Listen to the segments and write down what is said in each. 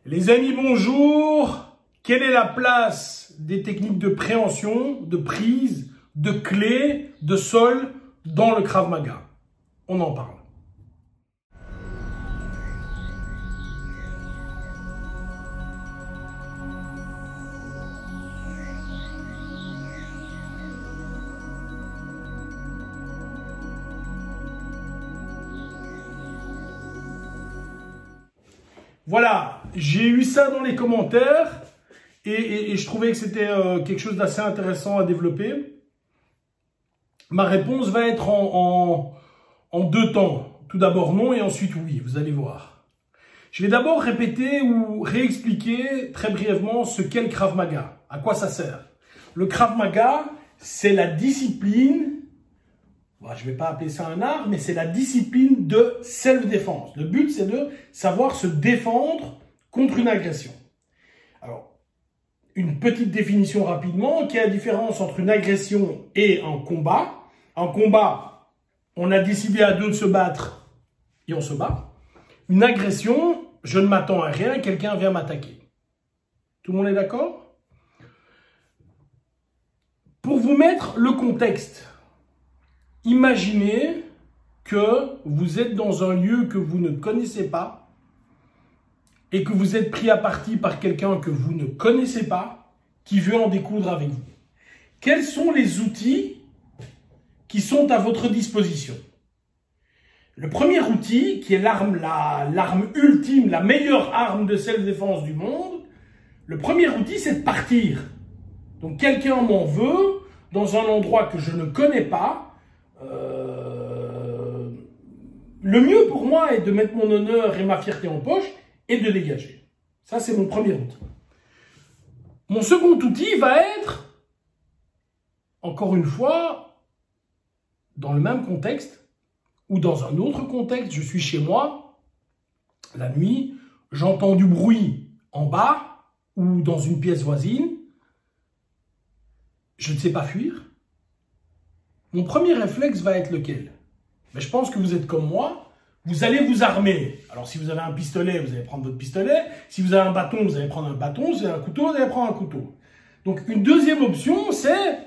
Les amis, bonjour. Quelle est la place des techniques de préhension, de prise, de clé, de sol dans le Krav Maga? On en parle. Voilà, j'ai eu ça dans les commentaires et je trouvais que c'était quelque chose d'assez intéressant à développer. Ma réponse va être en deux temps. Tout d'abord non et ensuite oui, vous allez voir. Je vais d'abord répéter ou réexpliquer très brièvement ce qu'est le Krav Maga, à quoi ça sert. Le Krav Maga, c'est la discipline, je ne vais pas appeler ça un art, mais c'est la discipline de self-défense. Le but, c'est de savoir se défendre contre une agression. Alors, une petite définition rapidement, quelle est la différence entre une agression et un combat? Un combat, on a décidé à deux de se battre et on se bat. Une agression, je ne m'attends à rien, quelqu'un vient m'attaquer. Tout le monde est d'accord? Pour vous mettre le contexte, imaginez que vous êtes dans un lieu que vous ne connaissez pas et que vous êtes pris à partie par quelqu'un que vous ne connaissez pas qui veut en découdre avec vous. Quels sont les outils qui sont à votre disposition? Le premier outil, qui est l'arme ultime, la meilleure arme de self-défense du monde, le premier outil, c'est de partir. Donc quelqu'un m'en veut dans un endroit que je ne connais pas. Le mieux pour moi est de mettre mon honneur et ma fierté en poche et de dégager. Ça, c'est mon premier outil. Mon second outil va être, encore une fois, dans le même contexte ou dans un autre contexte. Je suis chez moi, la nuit, j'entends du bruit en bas ou dans une pièce voisine. Je ne sais pas fuir. Mon premier réflexe va être lequel? Mais je pense que vous êtes comme moi, vous allez vous armer. Alors si vous avez un pistolet, vous allez prendre votre pistolet. Si vous avez un bâton, vous allez prendre un bâton. Si vous avez un couteau, vous allez prendre un couteau. Donc une deuxième option, c'est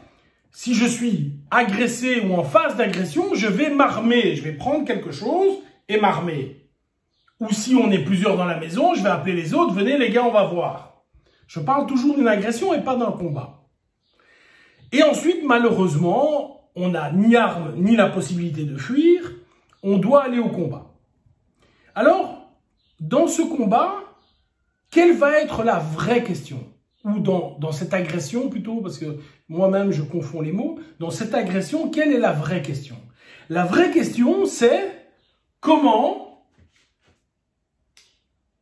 si je suis agressé ou en phase d'agression, je vais m'armer. Je vais prendre quelque chose et m'armer. Ou si on est plusieurs dans la maison, je vais appeler les autres, venez les gars, on va voir. Je parle toujours d'une agression et pas d'un combat. Et ensuite, malheureusement, on n'a ni arme, ni la possibilité de fuir. On doit aller au combat. Alors, dans ce combat, quelle va être la vraie question? Ou dans cette agression plutôt, parce que moi-même je confonds les mots. Dans cette agression, quelle est la vraie question? La vraie question, c'est comment,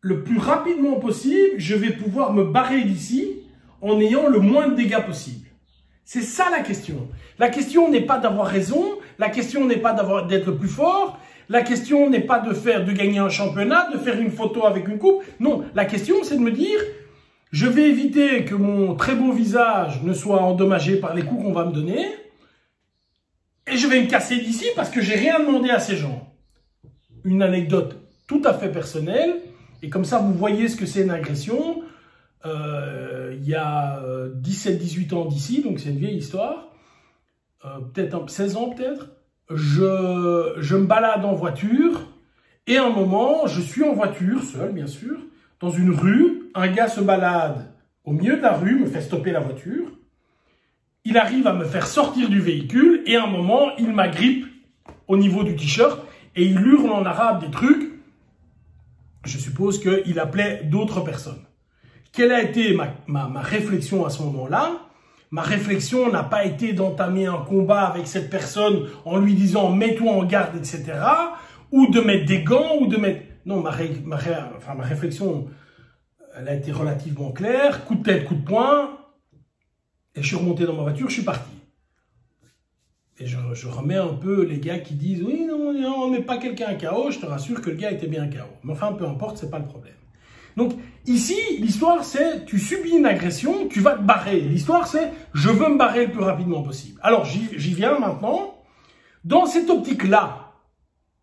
le plus rapidement possible, je vais pouvoir me barrer d'ici en ayant le moins de dégâts possible. C'est ça la question. La question n'est pas d'avoir raison, la question n'est pas d'être le plus fort, la question n'est pas de gagner un championnat, de faire une photo avec une coupe. Non, la question c'est de me dire, je vais éviter que mon très beau visage ne soit endommagé par les coups qu'on va me donner et je vais me casser d'ici parce que j'ai rien demandé à ces gens. Une anecdote tout à fait personnelle et comme ça vous voyez ce que c'est une agression. Il y a 17-18 ans d'ici, donc c'est une vieille histoire, peut-être 16 ans peut-être, je me balade en voiture, et à un moment, je suis en voiture, seul bien sûr, dans une rue, un gars se balade au milieu de la rue, me fait stopper la voiture, il arrive à me faire sortir du véhicule, et à un moment, il m'agrippe au niveau du t-shirt, et il hurle en arabe des trucs, je suppose qu'il appelait d'autres personnes. Quelle a été ma réflexion à ce moment-là? Ma réflexion n'a pas été d'entamer un combat avec cette personne en lui disant « mets-toi en garde », etc. Ou de mettre des gants, ou de mettre... Non, ma réflexion, elle a été relativement claire. Coup de tête, coup de poing. Et je suis remonté dans ma voiture, je suis parti. Et je remets un peu les gars qui disent « oui, non, on ne met pas quelqu'un à KO », je te rassure que le gars était bien KO. Mais enfin, peu importe, c'est pas le problème. Donc, ici, l'histoire, c'est tu subis une agression, tu vas te barrer. L'histoire, c'est je veux me barrer le plus rapidement possible. Alors, j'y viens maintenant. Dans cette optique-là,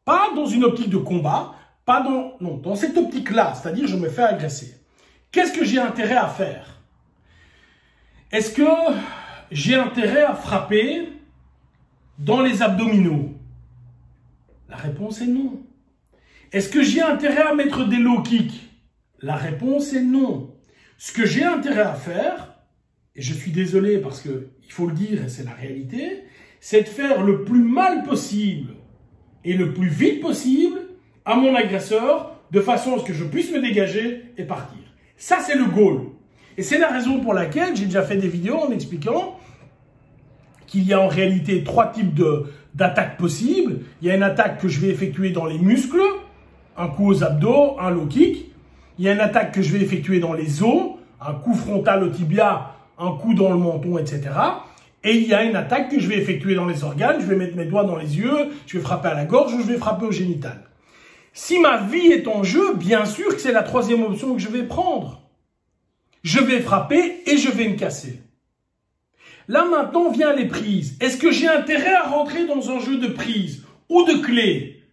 pas dans une optique de combat, pas dans... Non, dans cette optique-là, c'est-à-dire je me fais agresser. Qu'est-ce que j'ai intérêt à faire? Est-ce que j'ai intérêt à frapper dans les abdominaux? La réponse est non. Est-ce que j'ai intérêt à mettre des low kicks? La réponse est non. Ce que j'ai intérêt à faire, et je suis désolé parce que il faut le dire et c'est la réalité, c'est de faire le plus mal possible et le plus vite possible à mon agresseur de façon à ce que je puisse me dégager et partir. Ça, c'est le goal. Et c'est la raison pour laquelle j'ai déjà fait des vidéos en expliquant qu'il y a en réalité 3 types d'attaques possibles. Il y a une attaque que je vais effectuer dans les muscles, un coup aux abdos, un low kick. Il y a une attaque que je vais effectuer dans les os, un coup frontal au tibia, un coup dans le menton, etc. Et il y a une attaque que je vais effectuer dans les organes, je vais mettre mes doigts dans les yeux, je vais frapper à la gorge ou je vais frapper au génital. Si ma vie est en jeu, bien sûr que c'est la 3e option que je vais prendre. Je vais frapper et je vais me casser. Là maintenant vient les prises. Est-ce que j'ai intérêt à rentrer dans un jeu de prise ou de clé?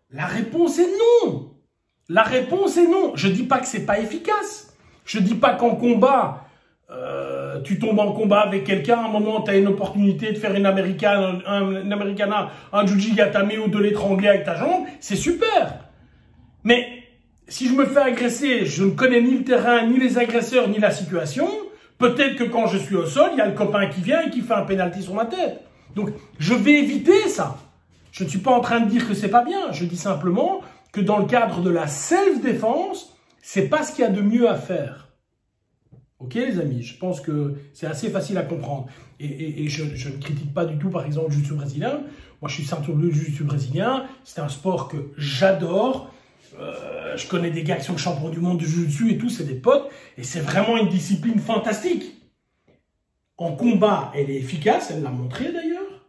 La réponse est non. La réponse est non. Je dis pas que c'est pas efficace. Je dis pas qu'en combat, tu tombes en combat avec quelqu'un, à un moment tu as une opportunité de faire une Americana, un Jujigatame ou de l'étrangler avec ta jambe, c'est super. Mais si je me fais agresser, je ne connais ni le terrain, ni les agresseurs, ni la situation, peut-être que quand je suis au sol, il y a le copain qui vient et qui fait un pénalty sur ma tête. Donc, je vais éviter ça. Je ne suis pas en train de dire que c'est pas bien. Je dis simplement que dans le cadre de la self-défense, c'est pas ce qu'il y a de mieux à faire. Ok, les amis, je pense que c'est assez facile à comprendre. Et je ne critique pas du tout, par exemple, le jiu-jitsu brésilien. Moi, je suis ceinture bleue du jiu-jitsu brésilien. C'est un sport que j'adore. Je connais des gars qui sont champions du monde du jiu-jitsu et tout, c'est des potes. Et c'est vraiment une discipline fantastique. En combat, elle est efficace, elle l'a montré d'ailleurs.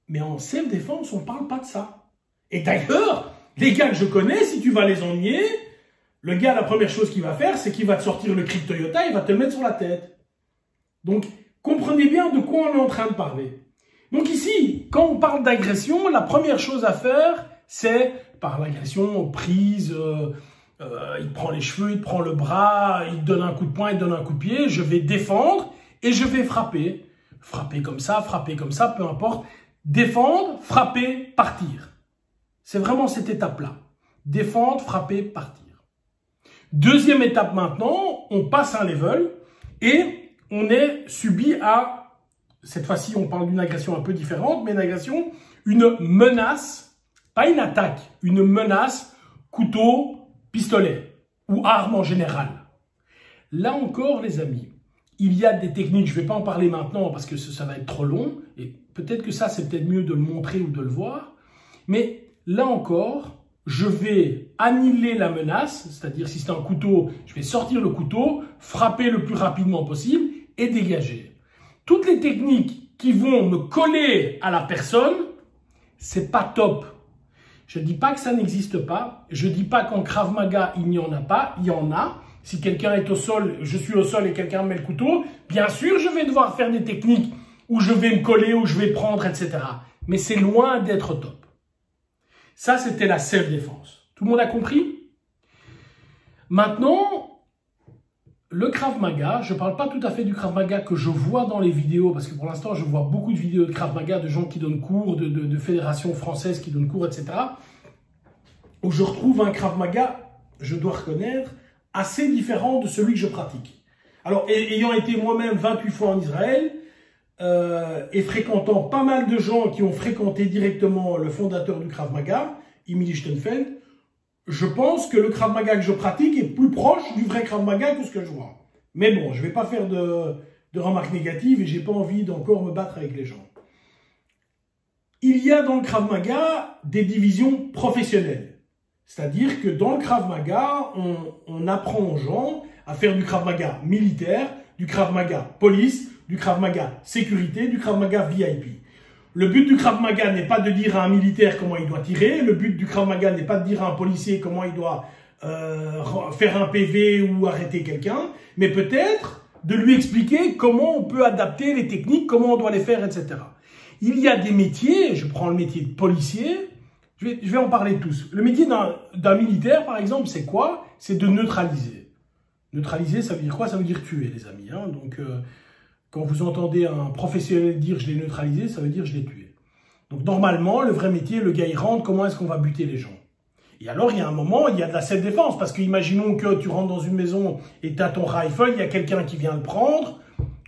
Mais en self-défense, on ne parle pas de ça. Et d'ailleurs, les gars que je connais, si tu vas les ennuyer, le gars, la première chose qu'il va faire, c'est qu'il va te sortir le cri de Toyota, il va te le mettre sur la tête. Donc, comprenez bien de quoi on est en train de parler. Donc ici, quand on parle d'agression, la première chose à faire, c'est, par l'agression, prise, il te prend les cheveux, il te prend le bras, il te donne un coup de poing, il te donne un coup de pied, je vais défendre et je vais frapper. Frapper comme ça, peu importe. Défendre, frapper, partir. C'est vraiment cette étape-là. Défendre, frapper, partir. Deuxième étape maintenant, on passe un level et on est subi à, cette fois-ci on parle d'une agression un peu différente, mais une agression, une menace, pas une attaque, une menace, couteau, pistolet ou arme en général. Là encore les amis, il y a des techniques, je ne vais pas en parler maintenant parce que ça va être trop long et peut-être que ça c'est peut-être mieux de le montrer ou de le voir, mais là encore, je vais annihiler la menace, c'est-à-dire si c'est un couteau, je vais sortir le couteau, frapper le plus rapidement possible et dégager. Toutes les techniques qui vont me coller à la personne, c'est pas top. Je dis pas que ça n'existe pas, je dis pas qu'en Krav Maga il n'y en a pas, il y en a. Si quelqu'un est au sol, je suis au sol et quelqu'un met le couteau, bien sûr je vais devoir faire des techniques où je vais me coller, où je vais prendre, etc. Mais c'est loin d'être top. Ça, c'était la self-défense. Tout le monde a compris? Maintenant, le Krav Maga, je ne parle pas tout à fait du Krav Maga que je vois dans les vidéos, parce que pour l'instant, je vois beaucoup de vidéos de Krav Maga, de gens qui donnent cours, de fédérations françaises qui donnent cours, etc. Où je retrouve un Krav Maga, je dois reconnaître, assez différent de celui que je pratique. Alors, ayant été moi-même 28 fois en Israël, et fréquentant pas mal de gens qui ont fréquenté directement le fondateur du Krav Maga, Emil Lichtenfeld, je pense que le Krav Maga que je pratique est plus proche du vrai Krav Maga que ce que je vois. Mais bon, je ne vais pas faire de remarques négatives et j'ai pas envie d'encore me battre avec les gens. Il y a dans le Krav Maga des divisions professionnelles. C'est-à-dire que dans le Krav Maga, on apprend aux gens à faire du Krav Maga militaire, du Krav Maga police, du Krav Maga sécurité, du Krav Maga VIP. Le but du Krav Maga n'est pas de dire à un militaire comment il doit tirer, le but du Krav Maga n'est pas de dire à un policier comment il doit faire un PV ou arrêter quelqu'un, mais peut-être de lui expliquer comment on peut adapter les techniques, comment on doit les faire, etc. Il y a des métiers, je prends le métier de policier, je vais en parler tous. Le métier d'un militaire, par exemple, c'est quoi? C'est de neutraliser. Neutraliser, ça veut dire quoi? Ça veut dire tuer, les amis. Hein. Donc, quand vous entendez un professionnel dire « je l'ai neutralisé », ça veut dire « je l'ai tué ». Donc, normalement, le vrai métier, le gars, il rentre, comment est-ce qu'on va buter les gens? Et alors, il y a un moment, il y a de la self-défense. Parce que imaginons que tu rentres dans une maison et tu as ton rifle, il y a quelqu'un qui vient le prendre.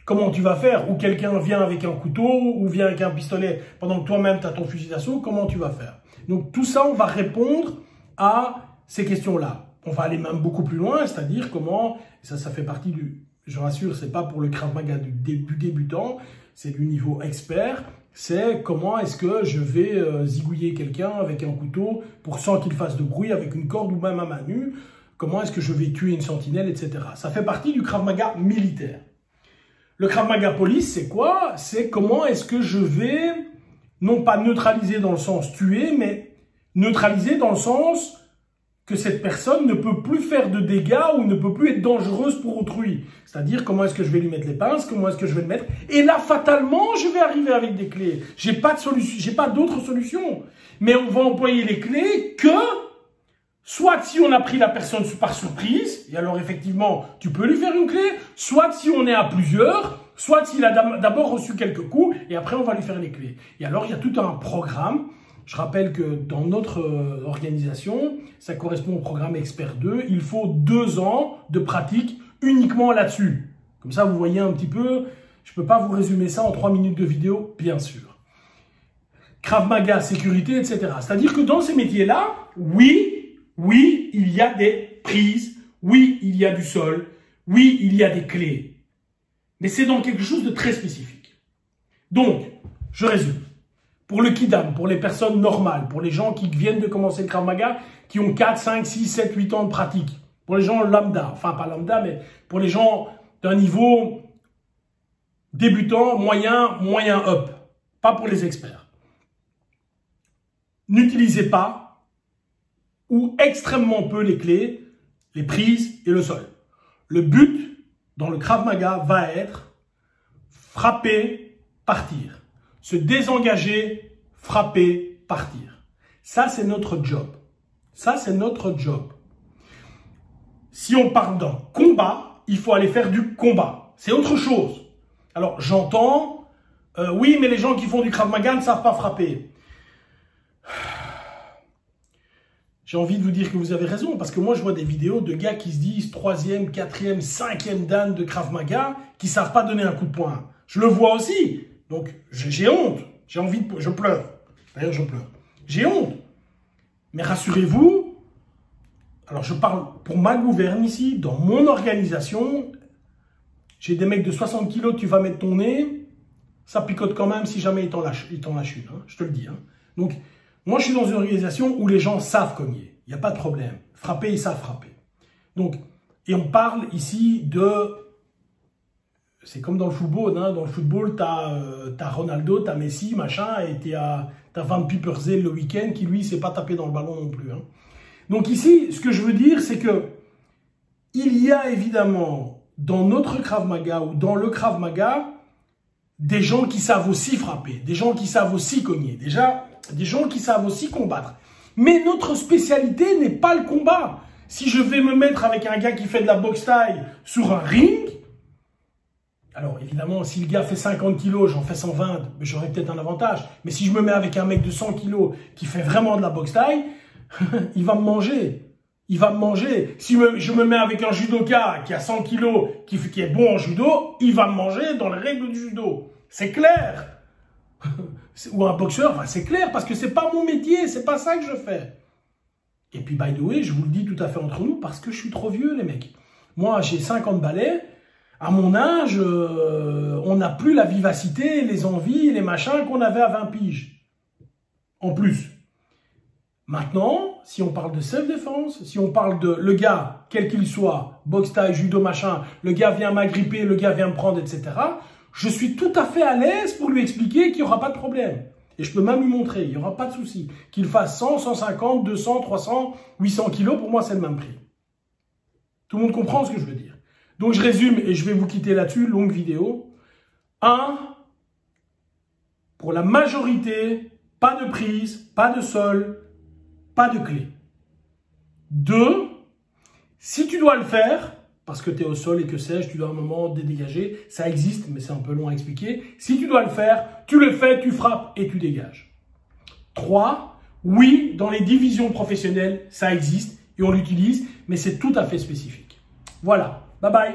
Comment tu vas faire? Ou quelqu'un vient avec un couteau, ou vient avec un pistolet pendant que toi-même tu as ton fusil d'assaut, comment tu vas faire? Donc tout ça, on va répondre à ces questions-là. On va aller même beaucoup plus loin, c'est-à-dire comment, ça fait partie du, je rassure, c'est pas pour le Krav Maga du débutant, c'est du niveau expert, c'est comment est-ce que je vais zigouiller quelqu'un avec un couteau pour sans qu'il fasse de bruit, avec une corde ou même à main nue, comment est-ce que je vais tuer une sentinelle, etc. Ça fait partie du Krav Maga militaire. Le Krav Maga police, c'est quoi? C'est comment est-ce que je vais, non pas neutraliser dans le sens tuer, mais neutraliser dans le sens que cette personne ne peut plus faire de dégâts ou ne peut plus être dangereuse pour autrui. C'est-à-dire comment est-ce que je vais lui mettre les pinces, comment est-ce que je vais le mettre. Et là, fatalement, je vais arriver avec des clés. J'ai pas de solution, j'ai pas d'autre solution. Mais on va employer les clés que, soit si on a pris la personne par surprise, et alors effectivement, tu peux lui faire une clé, soit si on est à plusieurs, soit s'il a d'abord reçu quelques coups, et après on va lui faire les clés. Et alors, il y a tout un programme. Je rappelle que dans notre organisation, ça correspond au programme Expert 2, il faut 2 ans de pratique uniquement là-dessus. Comme ça, vous voyez un petit peu, je ne peux pas vous résumer ça en 3 minutes de vidéo, bien sûr. Krav Maga, sécurité, etc. C'est-à-dire que dans ces métiers-là, oui, il y a des prises, oui, il y a du sol, oui, il y a des clés. Mais c'est dans quelque chose de très spécifique. Donc, je résume. Pour le Kidam, pour les personnes normales, pour les gens qui viennent de commencer le Krav Maga, qui ont 4, 5, 6, 7, 8 ans de pratique. Pour les gens lambda, enfin pas lambda, mais pour les gens d'un niveau débutant, moyen up. Pas pour les experts. N'utilisez pas ou extrêmement peu les clés, les prises et le sol. Le but dans le Krav Maga va être frapper, partir. Se désengager, frapper, partir. Ça, c'est notre job. Ça, c'est notre job. Si on parle d'un combat, il faut aller faire du combat. C'est autre chose. Alors, j'entends, oui, mais les gens qui font du Krav Maga ne savent pas frapper. J'ai envie de vous dire que vous avez raison, parce que moi, je vois des vidéos de gars qui se disent 3e, 4e, 5e dan de Krav Maga, qui ne savent pas donner un coup de poing. Je le vois aussi. Donc, j'ai honte. J'ai envie de... Je pleure. D'ailleurs, je pleure. J'ai honte. Mais rassurez-vous, alors je parle pour ma gouverne ici, dans mon organisation, j'ai des mecs de 60 kilos, tu vas mettre ton nez, ça picote quand même si jamais il t'en lâche une. Hein, je te le dis. Hein. Donc, moi, je suis dans une organisation où les gens savent cogner. Il n'y a pas de problème. Frapper, ils savent frapper. Donc, et on parle ici de... C'est comme dans le football, hein. Dans le football, t'as Ronaldo, t'as Messi, machin, et t'as Van Pieperzel le week-end qui, lui, s'est pas tapé dans le ballon non plus. Hein. Donc ici, ce que je veux dire, c'est que il y a évidemment, dans notre Krav Maga ou dans le Krav Maga, des gens qui savent aussi frapper, des gens qui savent aussi cogner, déjà, des gens qui savent aussi combattre. Mais notre spécialité n'est pas le combat. Si je vais me mettre avec un gars qui fait de la boxe taille sur un ring, alors, évidemment, si le gars fait 50 kilos, j'en fais 120, j'aurai peut-être un avantage. Mais si je me mets avec un mec de 100 kilos qui fait vraiment de la boxe taille, il va me manger. Il va me manger. Si je me mets avec un judoka qui a 100 kilos, qui est bon en judo, il va me manger dans les règles du judo. C'est clair. Ou un boxeur, enfin, c'est clair, parce que c'est pas mon métier, c'est pas ça que je fais. Et puis, by the way, je vous le dis tout à fait entre nous, parce que je suis trop vieux, les mecs. Moi, j'ai 50 balais. À mon âge, on n'a plus la vivacité, les envies, les machins qu'on avait à 20 piges. En plus. Maintenant, si on parle de self-défense, si on parle de le gars, quel qu'il soit, boxe taille, judo, machin, le gars vient m'agripper, le gars vient me prendre, etc., je suis tout à fait à l'aise pour lui expliquer qu'il n'y aura pas de problème. Et je peux même lui montrer, il n'y aura pas de souci. Qu'il fasse 100, 150, 200, 300, 800 kilos, pour moi, c'est le même prix. Tout le monde comprend ce que je veux dire. Donc, je résume et je vais vous quitter là-dessus, longue vidéo. 1. Pour la majorité, pas de prise, pas de sol, pas de clé. 2. Si tu dois le faire, parce que tu es au sol et que sais-je, tu dois à un moment dégager. Ça existe, mais c'est un peu long à expliquer. Si tu dois le faire, tu le fais, tu frappes et tu dégages. 3. Oui, dans les divisions professionnelles, ça existe et on l'utilise, mais c'est tout à fait spécifique. Voilà. Bye bye.